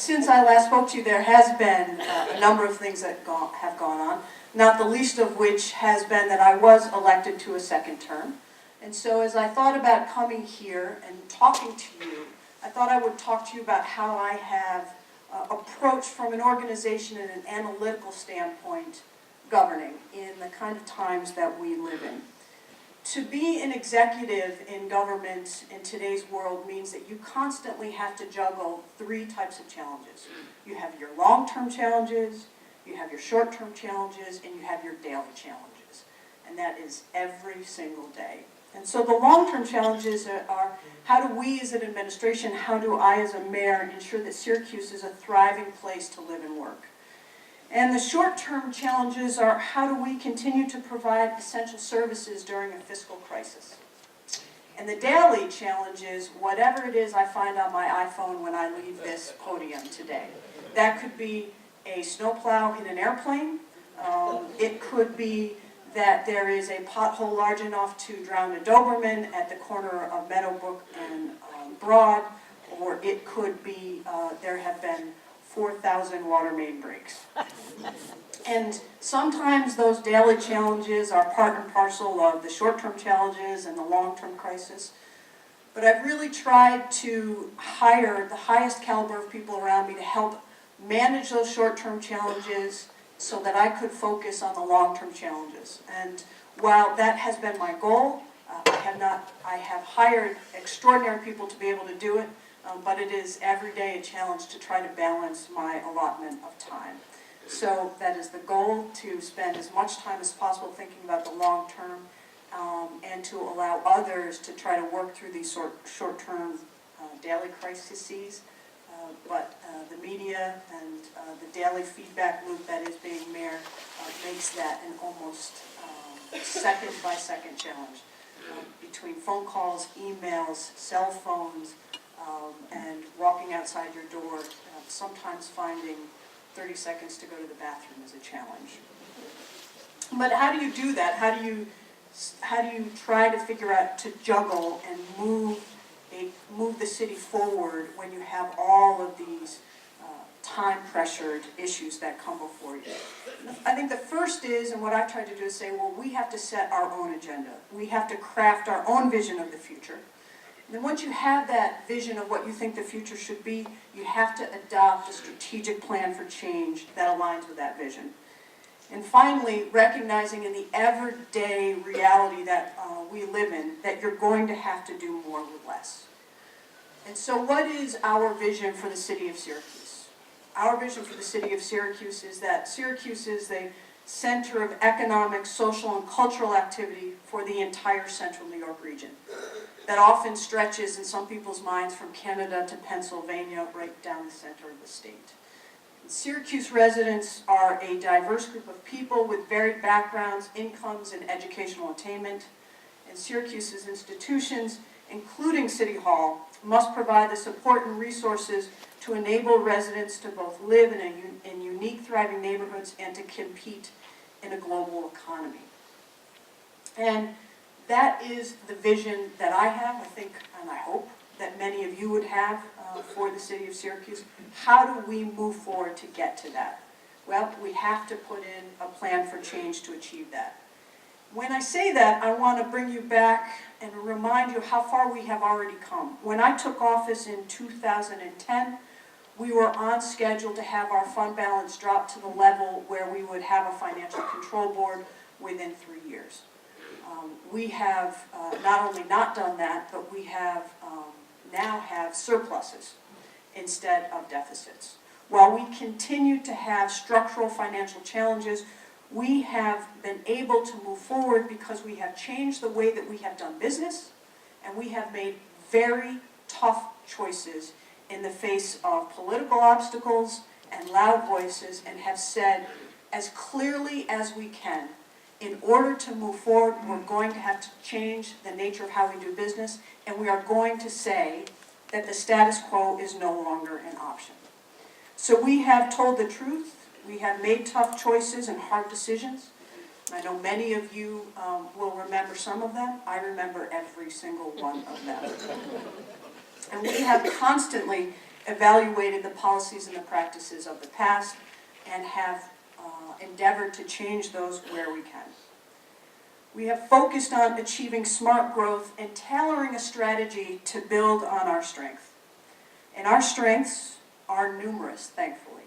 since I last spoke to you, there has been a number of things that have gone on, not the least of which has been that I was elected to a second term. And so as I thought about coming here and talking to you, I thought I would talk to you about how I have approached from an organization and an analytical standpoint governing in the kind of times that we live in. To be an executive in government in today's world means that you constantly have to juggle three types of challenges. You have your long-term challenges, you have your short-term challenges, and you have your daily challenges. And that is every single day. And so the long-term challenges are how do we as an administration, how do I as a mayor ensure that Syracuse is a thriving place to live and work? And the short-term challenges are how do we continue to provide essential services during a fiscal crisis? And the daily challenge is whatever it is I find on my iPhone when I leave this podium today. That could be a snowplow in an airplane. It could be that there is a pothole large enough to drown a Doberman at the corner of Meadowbrook and Broad, or it could be there have been 4,000 water main breaks. And sometimes those daily challenges are part and parcel of the short-term challenges and the long-term crisis. But I've really tried to hire the highest caliber of people around me to help manage those short-term challenges so that I could focus on the long-term challenges. And while that has been my goal, I have hired extraordinary people to be able to do it, but it is every day a challenge to try to balance my allotment of time. So that is the goal, to spend as much time as possible thinking about the long term and to allow others to try to work through these short-term daily crises. But the media and the daily feedback loop that is being mayor makes that an almost second-by-second challenge. Between phone calls, emails, cell phones, and walking outside your door, sometimes finding 30 seconds to go to the bathroom is a challenge. But how do you do that? How do you try to figure out to juggle and move the city forward when you have all of these time-pressured issues that come before you? I think the first is, and what I've tried to do is say, well, we have to set our own agenda. We have to craft our own vision of the future. And then once you have that vision of what you think the future should be, you have to adopt a strategic plan for change that aligns with that vision. And finally, recognizing in the everyday reality that we live in, that you're going to have to do more with less. And so what is our vision for the city of Syracuse? Our vision for the city of Syracuse is that Syracuse is the center of economic, social, and cultural activity for the entire central New York region. That often stretches in some people's minds from Canada to Pennsylvania, right down the center of the state. Syracuse residents are a diverse group of people with varied backgrounds, incomes, and educational attainment. And Syracuse's institutions, including City Hall, must provide the support and resources to enable residents to both live in unique, thriving neighborhoods and to compete in a global economy. And that is the vision that I have, I think, and I hope that many of you would have for the city of Syracuse. How do we move forward to get to that? Well, we have to put in a plan for change to achieve that. When I say that, I want to bring you back and remind you how far we have already come. When I took office in 2010, we were on schedule to have our fund balance drop to the level where we would have a financial control board within 3 years. We have not only not done that, but we have now have surpluses instead of deficits. While we continue to have structural financial challenges, we have been able to move forward because we have changed the way that we have done business, and we have made very tough choices in the face of political obstacles and loud voices, and have said as clearly as we can, in order to move forward, we're going to have to change the nature of how we do business, and we are going to say that the status quo is no longer an option. So we have told the truth. We have made tough choices and hard decisions. I know many of you will remember some of them. I remember every single one of them. And we have constantly evaluated the policies and the practices of the past and have endeavored to change those where we can. We have focused on achieving smart growth and tailoring a strategy to build on our strength. And our strengths are numerous, thankfully.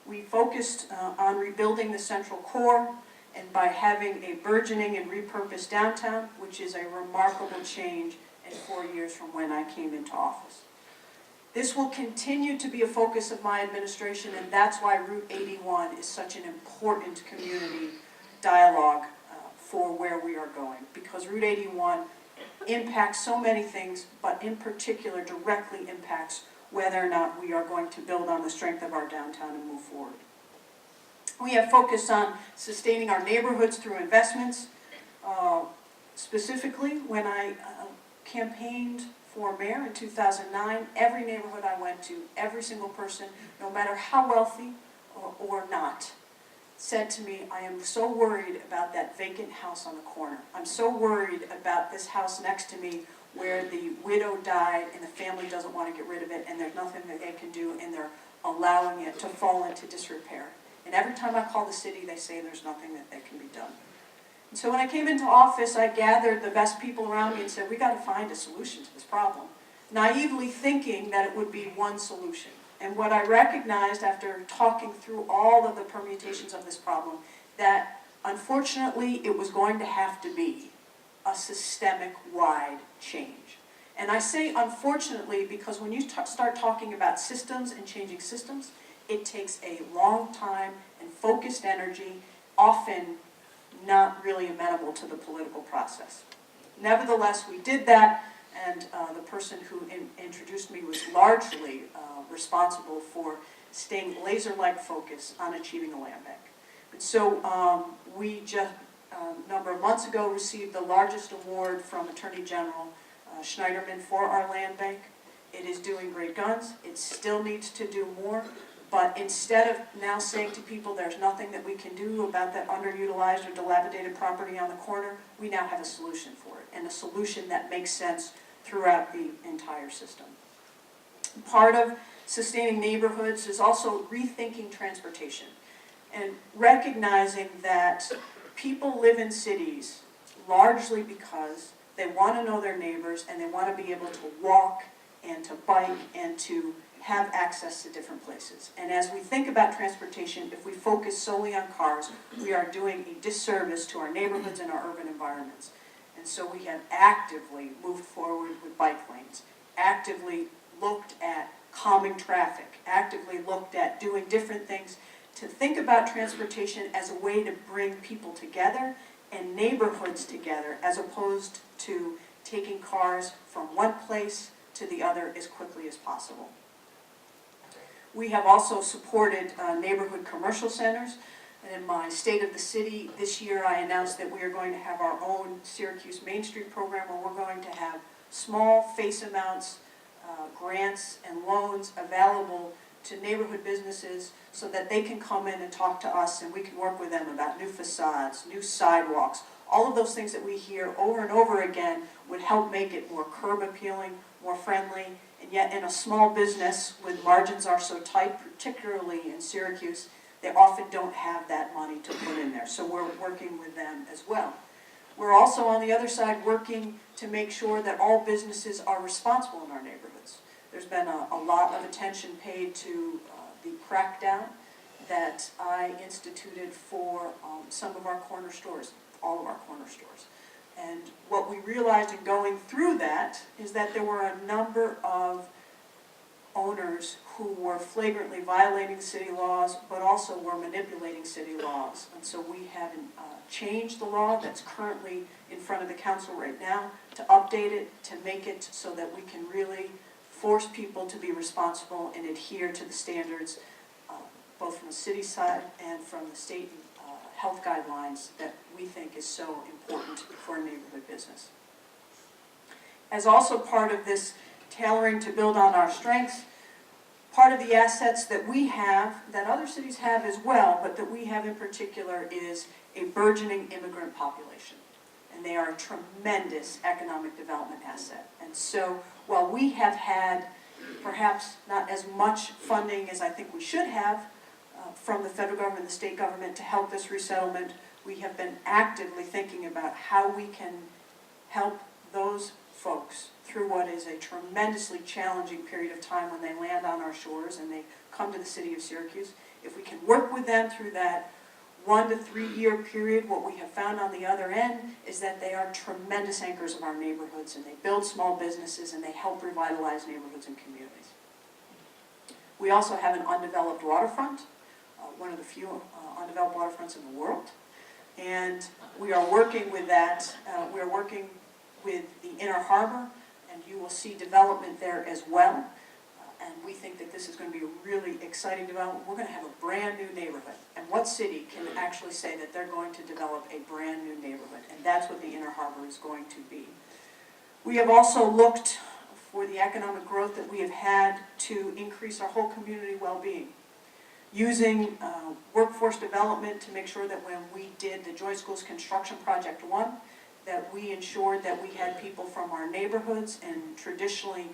We focused on rebuilding the central core and by having a burgeoning and repurposed downtown, which is a remarkable change in 4 years from when I came into office. This will continue to be a focus of my administration, and that's why Route 81 is such an important community dialogue for where we are going, because Route 81 impacts so many things, but in particular directly impacts whether or not we are going to build on the strength of our downtown and move forward. We have focused on sustaining our neighborhoods through investments. Specifically, when I campaigned for mayor in 2009, every neighborhood I went to, every single person, no matter how wealthy or not, said to me, I am so worried about that vacant house on the corner. I'm so worried about this house next to me where the widow died and the family doesn't want to get rid of it and there's nothing that they can do and they're allowing it to fall into disrepair. And every time I call the city, they say there's nothing that can be done. And so when I came into office, I gathered the best people around me and said, we got to find a solution to this problem, naively thinking that it would be one solution. And what I recognized after talking through all of the permutations of this problem, that unfortunately it was going to have to be a systemic-wide change. And I say unfortunately because when you start talking about systems and changing systems, it takes a long time and focused energy, often not really amenable to the political process. Nevertheless, we did that, and the person who introduced me was largely responsible for staying laser-like focused on achieving a land bank. And so we just a number of months ago received the largest award from Attorney General Schneiderman for our land bank. It is doing great guns. It still needs to do more. But instead of now saying to people there's nothing that we can do about that underutilized or dilapidated property on the corner, we now have a solution for it, and a solution that makes sense throughout the entire system. Part of sustaining neighborhoods is also rethinking transportation and recognizing that people live in cities largely because they want to know their neighbors and they want to be able to walk and to bike and to have access to different places. And as we think about transportation, if we focus solely on cars, we are doing a disservice to our neighborhoods and our urban environments. And so we have actively moved forward with bike lanes, actively looked at calming traffic, actively looked at doing different things to think about transportation as a way to bring people together and neighborhoods together, as opposed to taking cars from one place to the other as quickly as possible. We have also supported neighborhood commercial centers. And in my State of the City this year, I announced that we are going to have our own Syracuse Main Street program where we're going to have small face amounts, grants and loans available to neighborhood businesses so that they can come in and talk to us and we can work with them about new facades, new sidewalks. All of those things that we hear over and over again would help make it more curb appealing, more friendly. And yet in a small business, when margins are so tight, particularly in Syracuse, they often don't have that money to put in there. So we're working with them as well. We're also on the other side working to make sure that all businesses are responsible in our neighborhoods. There's been a lot of attention paid to the crackdown that I instituted for some of our corner stores, all of our corner stores. And what we realized in going through that is that there were a number of owners who were flagrantly violating city laws, but also were manipulating city laws. And so we have changed the law that's currently in front of the council right now to update it, to make it so that we can really force people to be responsible and adhere to the standards, both from the city side and from the state health guidelines that we think is so important for a neighborhood business. As also part of this tailoring to build on our strengths, part of the assets that we have, that other cities have as well, but that we have in particular, is a burgeoning immigrant population. And they are a tremendous economic development asset. And so while we have had perhaps not as much funding as I think we should have from the federal government and the state government to help this resettlement. We have been actively thinking about how we can help those folks through what is a tremendously challenging period of time when they land on our shores and they come to the city of Syracuse. If we can work with them through that 1 to 3 year period, what we have found on the other end is that they are tremendous anchors of our neighborhoods, and they build small businesses and they help revitalize neighborhoods and communities. We also have an undeveloped waterfront, one of the few undeveloped waterfronts in the world. And we are working with that. We are working with the Inner Harbor, and you will see development there as well. And we think that this is going to be a really exciting development. We're going to have a brand new neighborhood. And what city can actually say that they're going to develop a brand new neighborhood? And that's what the Inner Harbor is going to be. We have also looked for the economic growth that we have had to increase our whole community well-being, using workforce development to make sure that when we did the Joy Schools Construction Project 1, that we ensured that we had people from our neighborhoods and traditionally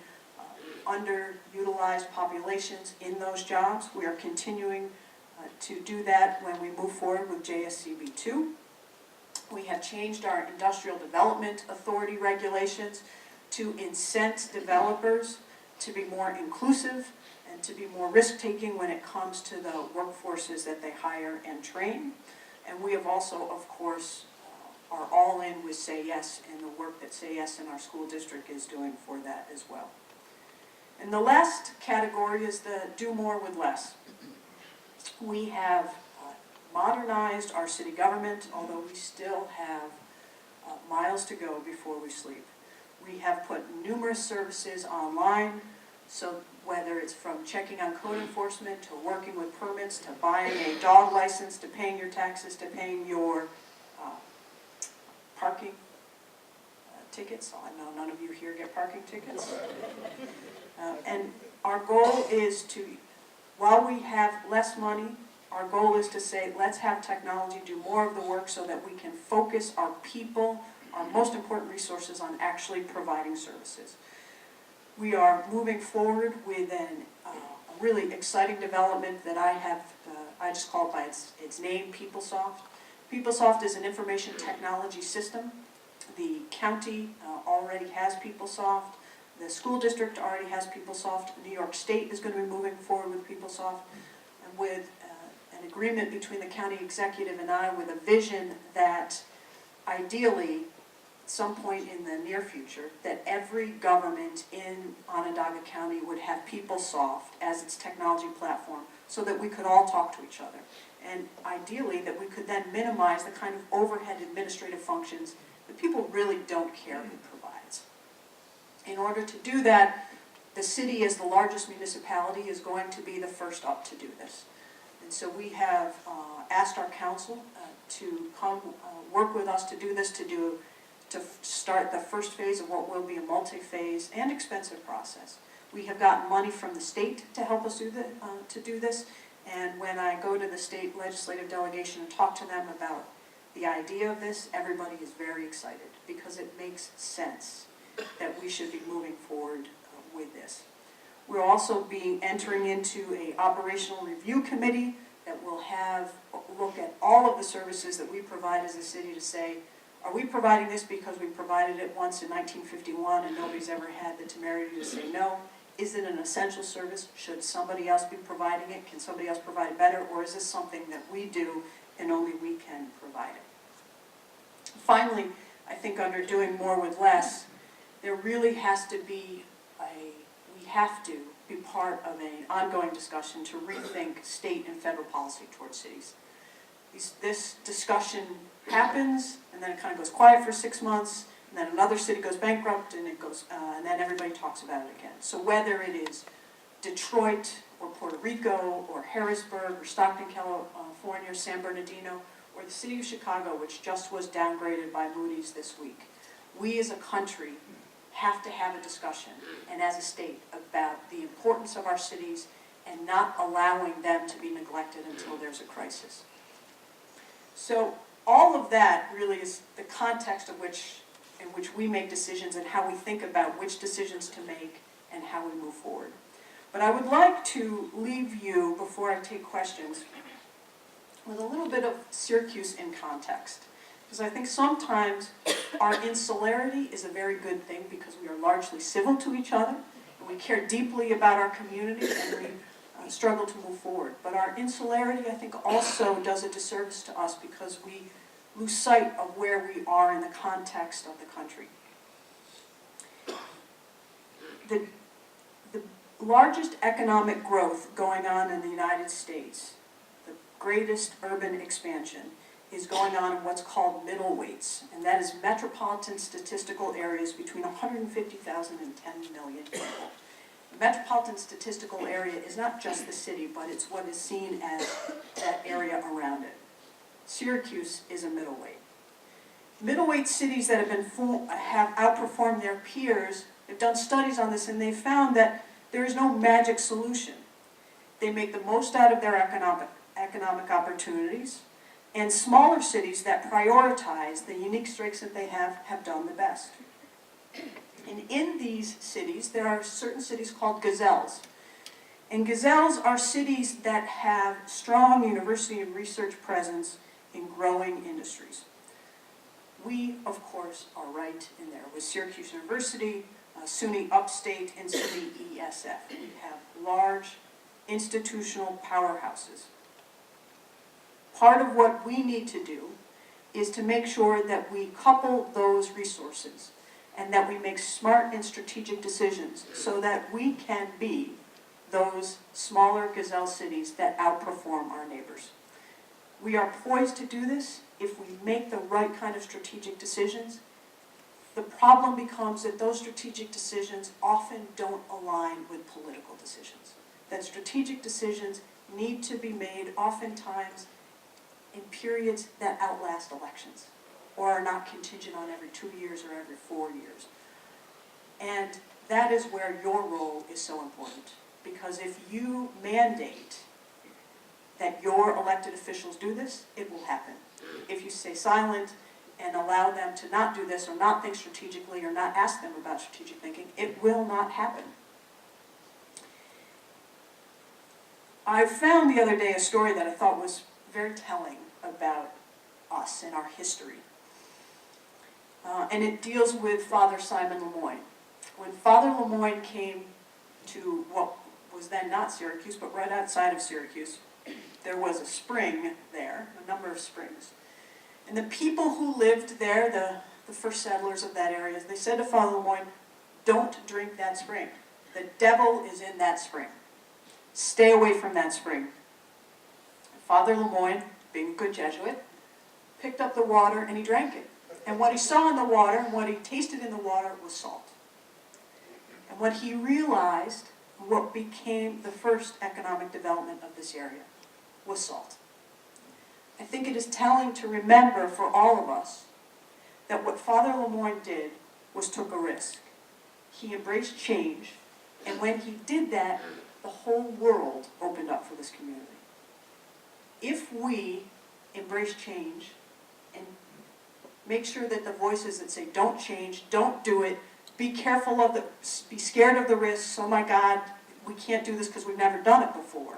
underutilized populations in those jobs. We are continuing to do that when we move forward with JSCB 2. We have changed our Industrial Development Authority regulations to incent developers to be more inclusive and to be more risk-taking when it comes to the workforces that they hire and train. And we have also, of course, are all in with Say Yes and the work that Say Yes in our school district is doing for that as well. And the last category is the do more with less. We have modernized our city government, although we still have miles to go before we sleep. We have put numerous services online, so whether it's from checking on code enforcement to working with permits to buying a dog license to paying your taxes to paying your parking tickets. I know none of you here get parking tickets. And our goal is to, while we have less money, our goal is to say, let's have technology do more of the work so that we can focus our people, our most important resources, on actually providing services. We are moving forward with a really exciting development that I just call it by its name, PeopleSoft. PeopleSoft is an information technology system. The county already has PeopleSoft. The school district already has PeopleSoft. New York State is going to be moving forward with PeopleSoft, and with an agreement between the county executive and I, with a vision that ideally, at some point in the near future, that every government in Onondaga County would have PeopleSoft as its technology platform so that we could all talk to each other. And ideally, that we could then minimize the kind of overhead administrative functions that people really don't care who provides. In order to do that, the city, as the largest municipality, is going to be the first up to do this. And so we have asked our council to come work with us to do this, to start the first phase of what will be a multi-phase and expensive process. We have gotten money from the state to help us do this, and when I go to the state legislative delegation and talk to them about the idea of this, everybody is very excited because it makes sense that we should be moving forward with this. We'll also be entering into an operational review committee that will look at all of the services that we provide as a city to say, are we providing this because we provided it once in 1951 and nobody's ever had the temerity to say no? Is it an essential service? Should somebody else be providing it? Can somebody else provide it better? Or is this something that we do and only we can provide it? Finally, I think under doing more with less, there really has to be we have to be part of an ongoing discussion to rethink state and federal policy towards cities. This discussion happens, and then it kind of goes quiet for 6 months, and then another city goes bankrupt, and and then everybody talks about it again. So whether it is Detroit or Puerto Rico or Harrisburg or Stockton, California, or San Bernardino, or the city of Chicago, which just was downgraded by Moody's this week, we as a country have to have a discussion, and as a state, about the importance of our cities and not allowing them to be neglected until there's a crisis. So all of that really is the context in which we make decisions and how we think about which decisions to make and how we move forward. But I would like to leave you, before I take questions, with a little bit of Syracuse in context. Because I think sometimes our insularity is a very good thing because we are largely civil to each other, and we care deeply about our community, and we struggle to move forward. But our insularity, I think, also does a disservice to us because we lose sight of where we are in the context of the country. The largest economic growth going on in the United States, the greatest urban expansion, is going on in what's called middleweights, and that is metropolitan statistical areas between 150,000 and 10 million people. The metropolitan statistical area is not just the city, but it's what is seen as that area around it. Syracuse is a middleweight. Middleweight cities that have outperformed their peers have done studies on this, and they've found that there is no magic solution. They make the most out of their economic opportunities, and smaller cities that prioritize the unique strengths that they have done the best. And in these cities, there are certain cities called gazelles. And gazelles are cities that have strong university and research presence in growing industries. We, of course, are right in there with Syracuse University, SUNY Upstate, and SUNY ESF. We have large institutional powerhouses. Part of what we need to do is to make sure that we couple those resources and that we make smart and strategic decisions so that we can be those smaller gazelle cities that outperform our neighbors. We are poised to do this if we make the right kind of strategic decisions. The problem becomes that those strategic decisions often don't align with political decisions. That strategic decisions need to be made oftentimes in periods that outlast elections or are not contingent on every 2 years or every 4 years. And that is where your role is so important. Because if you mandate that your elected officials do this, it will happen. If you stay silent and allow them to not do this or not think strategically or not ask them about strategic thinking, it will not happen. I found the other day a story that I thought was very telling about us and our history. And it deals with Father Simon Lemoyne. When Father Lemoyne came to what was then not Syracuse, but right outside of Syracuse, there was a spring there, a number of springs. And the people who lived there, the first settlers of that area, they said to Father Lemoyne, "Don't drink that spring. The devil is in that spring. Stay away from that spring." And Father Lemoyne, being a good Jesuit, picked up the water and he drank it. And what he saw in the water and what he tasted in the water was salt. And what he realized, what became the first economic development of this area, was salt. I think it is telling to remember for all of us that what Father Lemoyne did was took a risk. He embraced change, and when he did that, the whole world opened up for this community. If we embrace change and make sure that the voices that say don't change, don't do it, be careful of be scared of the risks, oh my God, we can't do this because we've never done it before.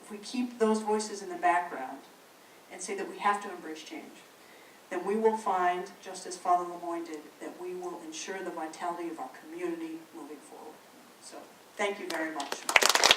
If we keep those voices in the background and say that we have to embrace change, then we will find, just as Father Lemoyne did, that we will ensure the vitality of our community moving forward. So, thank you very much.